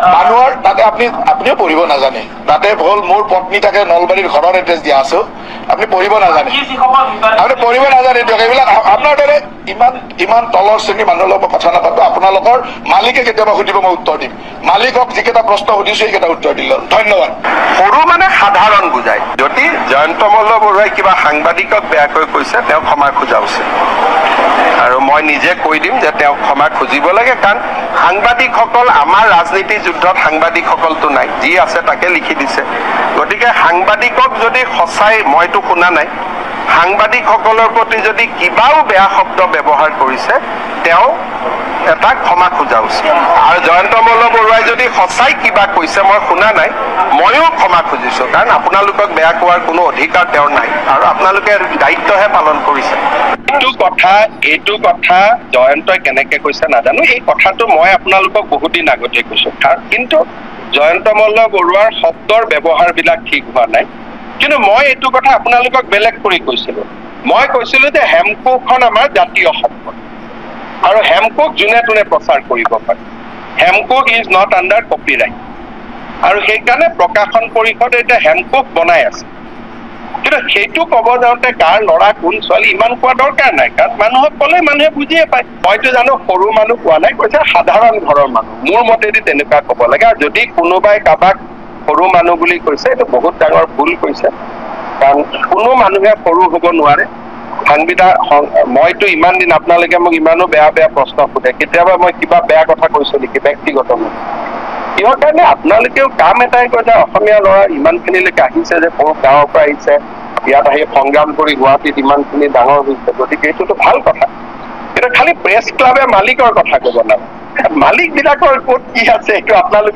মানুহৰ তাতে আপুনিও পঢ়িব নাজানে তাতে হ'ল মোৰ পত্নী তাকে নলবাৰীৰ ঘৰৰ এড্ৰেছ দিয়া আছো আপুনি পঢ়িব নাজানে আপুনি পঢ়িব নাজানে দিয়ক এইবিলাক আপোনাৰ দৰে ইমান তলৰ শ্ৰেণীৰ মানুহৰ লগত কথা নাপাতো আপোনালোকৰ মালিকে কেতিয়াবা সুধিব মই উত্তৰ দিম মালিকক যিকেইটা প্ৰশ্ন সুধিছো সেইকেইটা উত্তৰ দিলে ধন্যবাদ সৰু মানে সাধাৰণ বুজায় যদি জয়ন্ত মল্ল বৰুৱাই কিবা সাংবাদিকক বেয়াকৈ কৈছে তেওঁ ক্ষমা খোজা উচিত আৰু মই নিজে কৈ দিম যে তেওঁ ক্ষমা খুজিব লাগে কাৰণ সাংবাদিকসকল আমাৰ ৰাজনীতি যুদ্ধত সাংবাদিকসকলতো নাই যি আছে তাকে লিখি দিছে গতিকে সাংবাদিকক যদি সঁচাই মইতো শুনা নাই সাংবাদিকসকলৰ প্ৰতি যদি কিবাও বেয়া শব্দ ব্যৱহাৰ কৰিছে তেওঁ এটা ক্ষমা খোজা উচিত আৰু জয়ন্ত মল্ল বৰুৱাই যদি সঁচাই কিবা কৈছে মই শুনা নাই ময়ো ক্ষমা খুজিছো কাৰণ আপোনালোকক বেয়া কোৱাৰ কোনো অধিকাৰ তেওঁৰ নাই আৰু আপোনালোকে দায়িত্বহে পালন কৰিছে এইটো কথা জয়ন্তই কেনেকে কৈছে নাজানো এই কথাটো মই আপোনালোকক বহুত দিন আগতে কৈছো কিন্তু জয়ন্ত মল্ল বৰুৱাৰ শব্দৰ ব্যৱহাৰবিলাক ঠিক হোৱা নাই কিন্তু মই এইটো কথা আপোনালোকক বেলেগ কৰি কৈছিলো মই কৈছিলো যে হেমকোখন আমাৰ জাতীয় সম্পদ আৰু হেমকোক যোনে তোনে প্ৰচাৰ কৰিব পাৰে হেমকোক ইজ নট আণ্ডাৰ কপিৰাইট আৰু সেইকাৰণে প্ৰকাশন পৰিষদে এতিয়া হেমকোক বনাই আছে কিন্তু সেইটো ক'ব যাওঁতে কাৰ ল'ৰা কোন ছোৱালী ইমান কোৱা দৰকাৰ নাই কাৰণ মানুহক ক'লে মানুহে বুজিয়ে পায় মইতো জানো সৰু মানুহ কোৱা নাই কৈছে সাধাৰণ ঘৰৰ মানুহ মোৰ মতেদি তেনেকুৱা ক'ব লাগে আৰু যদি কোনোবাই কাৰোবাক সৰু মানুহ বুলি কৈছে এইটো বহুত ডাঙৰ ভুল কৈছে কাৰণ কোনো মানুহে সৰু হ'ব নোৱাৰে মইতো ইমান দিন আপোনালোকে মোক ইমানো বেয়া প্ৰশ্ন সোধে কেতিয়াবা মই কিবা বেয়া কথা কৈছো নেকি ব্যক্তিগত কিহৰ কাৰণে আপোনালোকেও কাম এটাই কৈছে অসমীয়া ল'ৰা ইমানখিনিলৈকে আহিছে যে বহুত গাঁৱৰ পৰা আহিছে ইয়াত আহি সংগ্ৰাম কৰি গুৱাহাটীত ইমানখিনি ডাঙৰ হৈছে গতিকে এইটোতো ভাল কথা কিন্তু খালি প্ৰেছ ক্লাবে মালিকৰ কথা ক'ব নালাগে মালিকবিলাকৰ ক'ত কি আছে এইটো আপোনালোকে